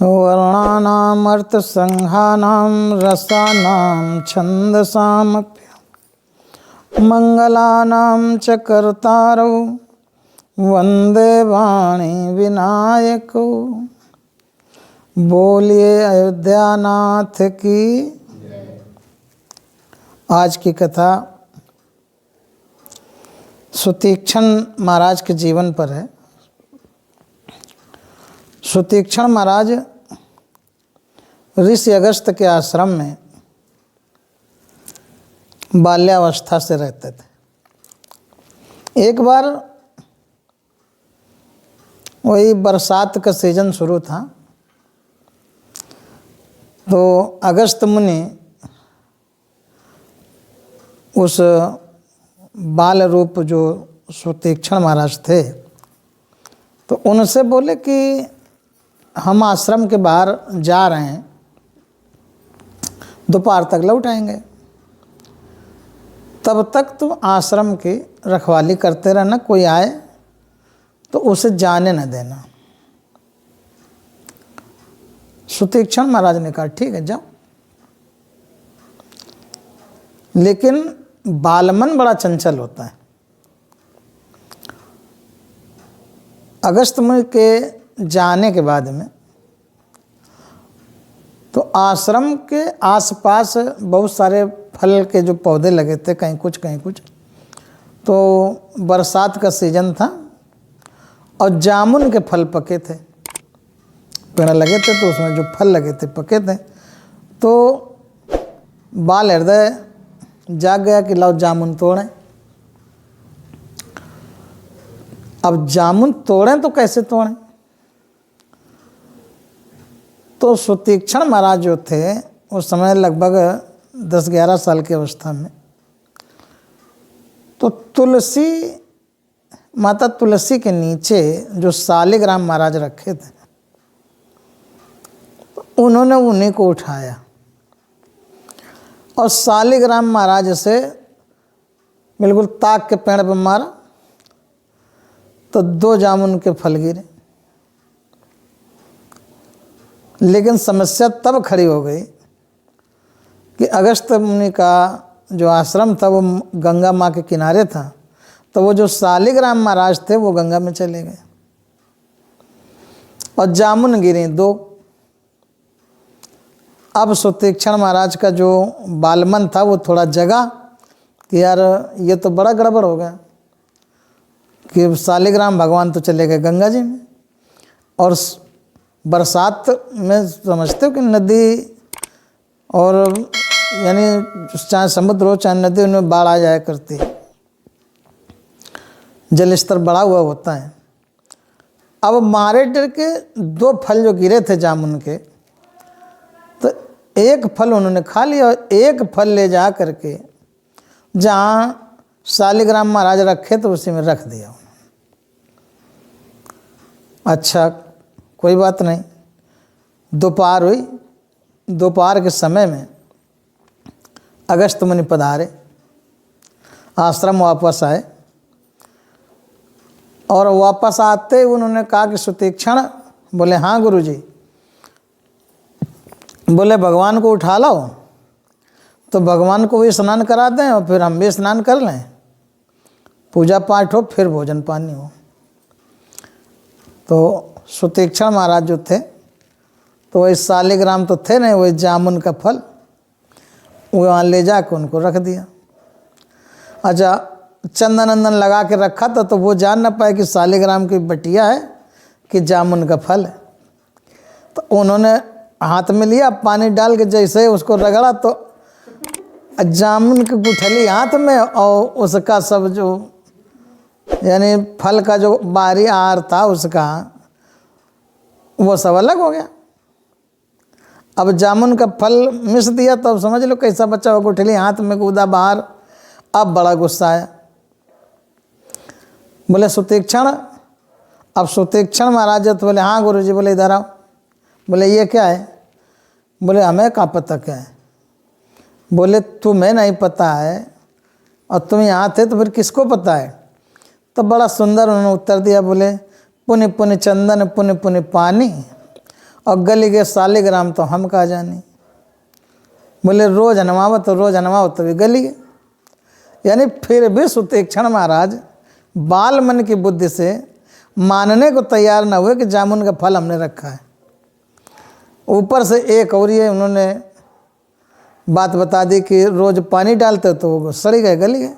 वर्णानामर्थसंहानां रसानां छन्दसामप्य मङ्गलानां च कर्तारौ वन्दे वाणी विनायको। बोलिए अयोध्या नाथ की। आज की कथा सुतीक्षण महाराज के जीवन पर है। सुतीक्षण महाराज ऋषि अगस्त के आश्रम में बाल्यावस्था से रहते थे। एक बार वही बरसात का सीजन शुरू था, तो अगस्त मुनि उस बाल रूप जो सुतीक्षण महाराज थे, तो उनसे बोले कि हम आश्रम के बाहर जा रहे हैं, दोपहर तक लौट आएंगे, तब तक तो आश्रम की रखवाली करते रहना, कोई आए तो उसे जाने न देना। सुतीक्षण महाराज ने कहा ठीक है जाओ, लेकिन बालमन बड़ा चंचल होता है। अगस्त मुनि के जाने के बाद में तो आश्रम के आसपास बहुत सारे फल के जो पौधे लगे थे, कहीं कुछ कहीं कुछ। तो बरसात का सीजन था और जामुन के फल पके थे, पेड़ लगे थे, तो उसमें जो फल लगे थे पके थे। तो बाल हृदय जाग गया कि लाओ जामुन तोड़ें। अब जामुन तोड़ें तो कैसे तोड़ें? तो सुतीक्षण महाराज जो थे उस समय लगभग 10-11 साल की अवस्था में, तो माता तुलसी के नीचे जो शालिग्राम महाराज रखे थे, उन्होंने उन्हीं को उठाया और शालिग्राम महाराज से बिल्कुल ताक के पेड़ पर मारा, तो 2 जामुन के फल गिरे। लेकिन समस्या तब खड़ी हो गई कि अगस्त मुनि का जो आश्रम था वो गंगा माँ के किनारे था, तो वो जो शालिग्राम महाराज थे वो गंगा में चले गए और जामुन गिरे 2। अब सुतीक्षण महाराज का जो बालमन था वो थोड़ा जगा कि यार ये तो बड़ा गड़बड़ हो गया कि शालिग्राम भगवान तो चले गए गंगा जी में, और बरसात में समझते हो कि नदी और यानी चाहे समुद्र हो चाहे नदी, उनमें बाढ़ आ जाया करती है, जल स्तर बढ़ा हुआ होता है। अब मारे डर के 2 फल जो गिरे थे जामुन के, तो एक फल उन्होंने खा लिया और एक फल ले जा करके जहाँ शालिग्राम महाराज रखे तो उसी में रख दिया। अच्छा कोई बात नहीं, दोपहर हुई। दोपहर के समय में अगस्त मुनि पधारे, आश्रम वापस आए और वापस आते उन्होंने कहा कि सुतीक्षण, बोले हाँ गुरुजी। बोले भगवान को उठा लाओ, तो भगवान को भी स्नान करा दें और फिर हम भी स्नान कर लें, पूजा पाठ हो, फिर भोजन पानी हो। तो सुतीक्षण महाराज जो थे तो वही शालिग्राम तो थे नहीं, वही जामुन का फल वो वहाँ ले जाकर उनको रख दिया। अच्छा चंदन वंदन लगा के रखा था, तो वो जान ना पाए कि शालिग्राम की बटिया है कि जामुन का फल है। तो उन्होंने हाथ में लिया, पानी डाल के जैसे उसको रगड़ा तो जामुन की गुठली हाथ में और उसका सब जो यानी फल का जो बाहरी आहार था उसका, वो सब अलग हो गया। अब जामुन का फल मिस दिया तो अब समझ लो कैसा बच्चा हो, गुठली हाथ में कूदा बाहर। अब बड़ा गुस्सा आया, बोले सुतीक्षण। अब सुतीक्षण महाराज तो बोले हाँ गुरुजी। बोले इधर आओ। बोले ये क्या है? बोले हमें क्या पता क्या है। बोले तुम्हें नहीं पता है और तुम यहाँ थे तो फिर किसको पता है? तो बड़ा सुंदर उन्होंने उत्तर दिया, बोले पुण्य पुण्य चंदन पुण्य पुण्य पानी और गली के सालिग्राम तो हम कहा जानी। बोले रोज हनवावत तो रोज हनवावत तो भी गली गए। यानी फिर भी सुतीक्षण महाराज बाल मन की बुद्धि से मानने को तैयार न हुए कि जामुन का फल हमने रखा है। ऊपर से एक और ये उन्होंने बात बता दी कि रोज पानी डालते तो वो सड़ी गए, गली गए।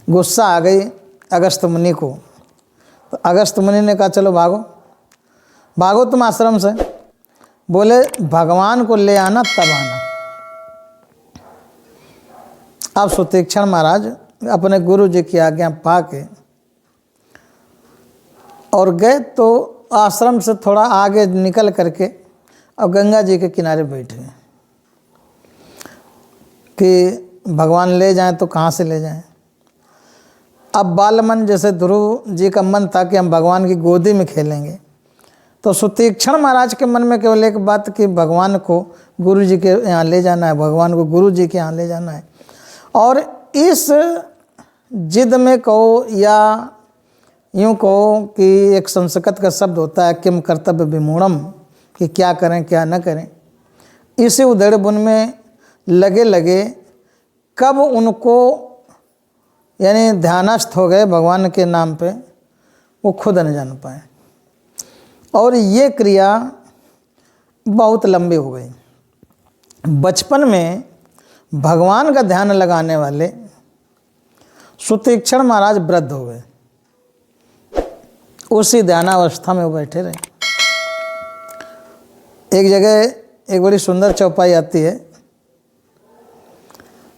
गुस्सा आ गई अगस्त मुनि को। तो अगस्त मुनि ने कहा चलो भागो, भागो तुम आश्रम से। बोले भगवान को ले आना तब आना। अब सुतीक्षण महाराज अपने गुरु जी की आज्ञा पा के और गए। तो आश्रम से थोड़ा आगे निकल करके अब गंगा जी के किनारे बैठे कि भगवान ले जाएं तो कहाँ से ले जाएं। अब बालमन जैसे ध्रुव जी का मन था कि हम भगवान की गोदी में खेलेंगे, तो सुतीक्षण महाराज के मन में केवल एक बात कि भगवान को गुरु जी के यहाँ ले जाना है, भगवान को गुरु जी के यहाँ ले जाना है। और इस जिद में कहो या यूँ कहो कि एक संस्कृत का शब्द होता है किम कर्तव्य विमूढ़म, कि क्या करें क्या न करें, इसी उधेड़ बुन में लगे लगे कब उनको यानी ध्यानस्थ हो गए भगवान के नाम पे, वो खुद न जान पाए। और ये क्रिया बहुत लंबी हो गई। बचपन में भगवान का ध्यान लगाने वाले सुतीक्षण महाराज वृद्ध हो गए, उसी ध्यानावस्था में वो बैठे रहे। एक जगह एक बड़ी सुंदर चौपाई आती है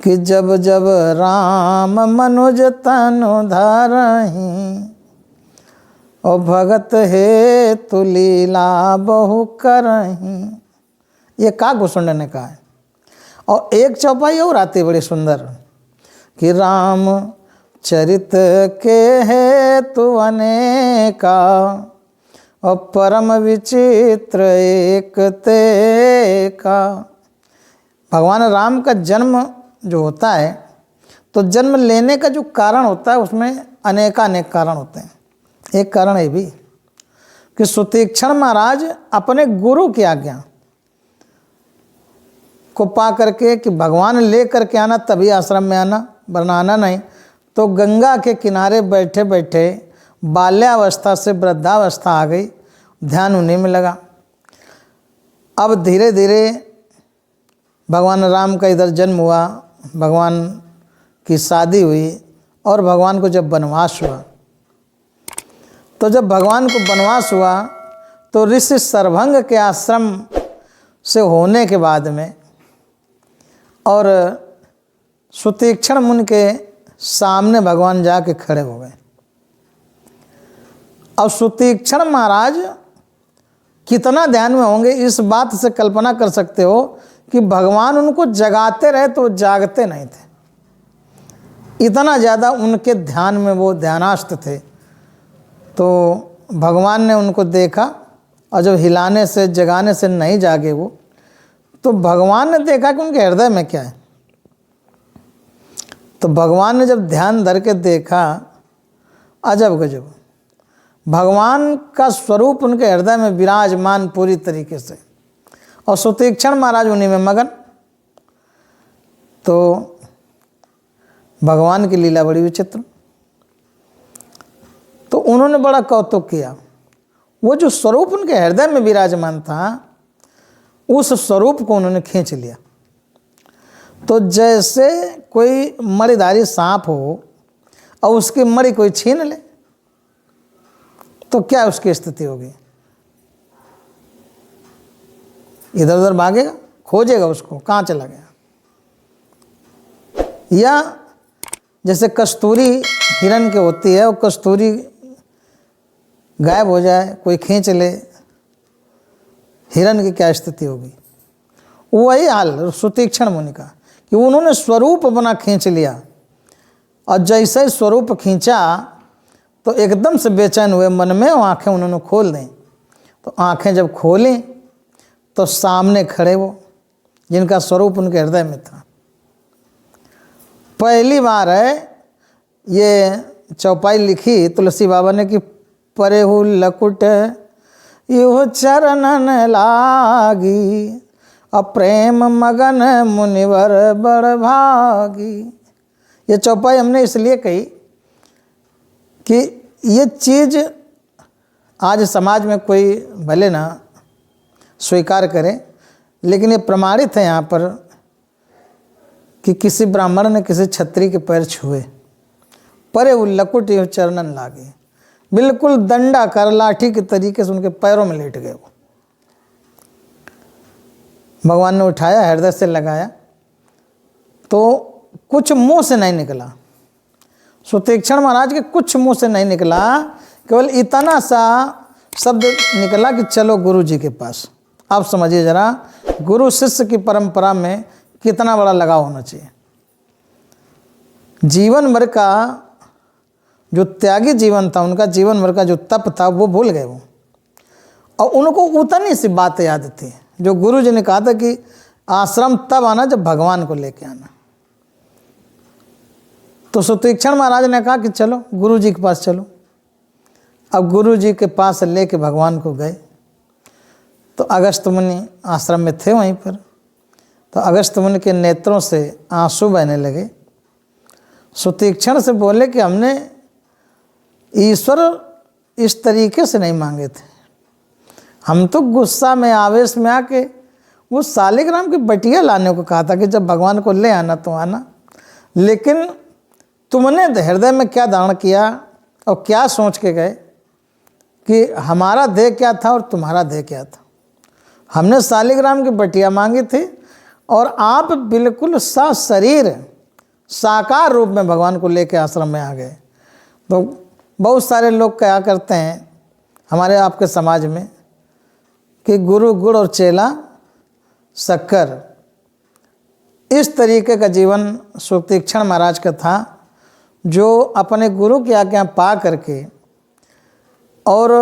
कि जब जब राम मनुज तनु धरहि, और भगत हे तु लीला बहु करहि। ये काकभूषुंड ने कहा है। और एक चौपाई और आती है बड़ी सुंदर कि राम चरित के है तु अनेका, और परम विचित्र एक ते का। भगवान राम का जन्म जो होता है, तो जन्म लेने का जो कारण होता है उसमें अनेक कारण होते हैं। एक कारण ये भी कि सुतीक्षण महाराज अपने गुरु की आज्ञा को पा करके कि भगवान ले करके आना तभी आश्रम में आना, वरना आना नहीं। तो गंगा के किनारे बैठे बैठे बाल्यावस्था से वृद्धावस्था आ गई, ध्यान उन्हीं में लगा। अब धीरे धीरे भगवान राम का इधर जन्म हुआ, भगवान की शादी हुई, और भगवान को जब वनवास हुआ, तो जब भगवान को वनवास हुआ तो ऋषि सरभंग के आश्रम से होने के बाद में और सुतीक्षण मुनि के सामने भगवान जाके खड़े हो गए। अब सुतीक्षण महाराज कितना ध्यान में होंगे, इस बात से कल्पना कर सकते हो कि भगवान उनको जगाते रहे तो जागते नहीं थे, इतना ज़्यादा उनके ध्यान में वो ध्यानास्थ थे। तो भगवान ने उनको देखा, और जब हिलाने से जगाने से नहीं जागे वो, तो भगवान ने देखा कि उनके हृदय में क्या है। तो भगवान ने जब ध्यान धर के देखा, अजब गजब भगवान का स्वरूप उनके हृदय में विराजमान पूरी तरीके से, और सुतीक्षण महाराज उन्हीं में मगन। तो भगवान की लीला बड़ी विचित्र। तो उन्होंने बड़ा कौतुक किया। वो जो स्वरूप उनके हृदय में विराजमान था, उस स्वरूप को उन्होंने खींच लिया। तो जैसे कोई मणिधारी सांप हो और उसकी मणि कोई छीन ले, तो क्या उसकी स्थिति होगी? इधर उधर भागेगा, खोजेगा उसको, कहाँ चला गया। या जैसे कस्तूरी हिरण के होती है, वो कस्तूरी गायब हो जाए, कोई खींच ले, हिरण की क्या स्थिति होगी। वही हाल सुतीक्षण मुनि का कि उन्होंने स्वरूप अपना खींच लिया, और जैसे ही स्वरूप खींचा तो एकदम से बेचैन हुए मन में, वो आँखें उन्होंने खोल दें। तो आँखें जब खोलें तो सामने खड़े वो जिनका स्वरूप उनके हृदय में था। पहली बार है ये चौपाई लिखी तुलसी बाबा ने कि परे हु लकुट यो चरणन लागी, अप्रेम मगन मुनिवर बड़ भागी। ये चौपाई हमने इसलिए कही कि ये चीज़ आज समाज में कोई भले ना स्वीकार करे, लेकिन ये प्रमाणित है यहाँ पर कि किसी ब्राह्मण ने किसी क्षत्रिय के पैर छुए, परे वो लकुट यो चरणन लागे, बिल्कुल दंडाकार लाठी के तरीके से उनके पैरों में लेट गए। वो भगवान ने उठाया, हृदय से लगाया, तो कुछ मुंह से नहीं निकला। सुतीक्षण महाराज के कुछ मुंह से नहीं निकला, केवल इतना सा शब्द निकला कि चलो गुरु जी के पास। आप समझिए जरा, गुरु शिष्य की परंपरा में कितना बड़ा लगाव होना चाहिए। जीवन भर का जो त्यागी जीवन था, उनका जीवन भर का जो तप था, वो भूल गए वो, और उनको उतनी सी बात याद थी जो गुरु जी ने कहा था कि आश्रम तब आना जब भगवान को लेके आना। तो सुतीक्षण महाराज ने कहा कि चलो गुरु जी के पास चलो। अब गुरु जी के पास लेके भगवान को गए, तो अगस्त्य मुनि आश्रम में थे वहीं पर। तो अगस्त्य मुनि के नेत्रों से आंसू बहने लगे। सुतीक्षण से बोले कि हमने ईश्वर इस तरीके से नहीं मांगे थे, हम तो गुस्सा में आवेश में आके वो शालिग्राम की बटिया लाने को कहा था कि जब भगवान को ले आना तो आना, लेकिन तुमने हृदय में क्या धारण किया और क्या सोच के गए कि हमारा देह क्या था और तुम्हारा देह क्या था। हमने शालिग्राम की बटिया मांगी थी और आप बिल्कुल सशरीर साकार रूप में भगवान को लेकर आश्रम में आ गए। तो बहुत सारे लोग क्या करते हैं हमारे आपके समाज में कि गुरु गुड़ और चेला शक्कर, इस तरीके का जीवन सुतीक्षण महाराज का था, जो अपने गुरु की आज्ञा पा करके और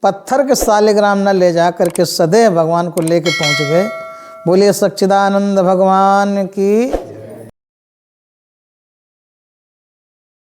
पत्थर के शालिग्राम न ले जा करके सदैव भगवान को लेके पहुंच गए। बोलिए सच्चिदानंद भगवान की।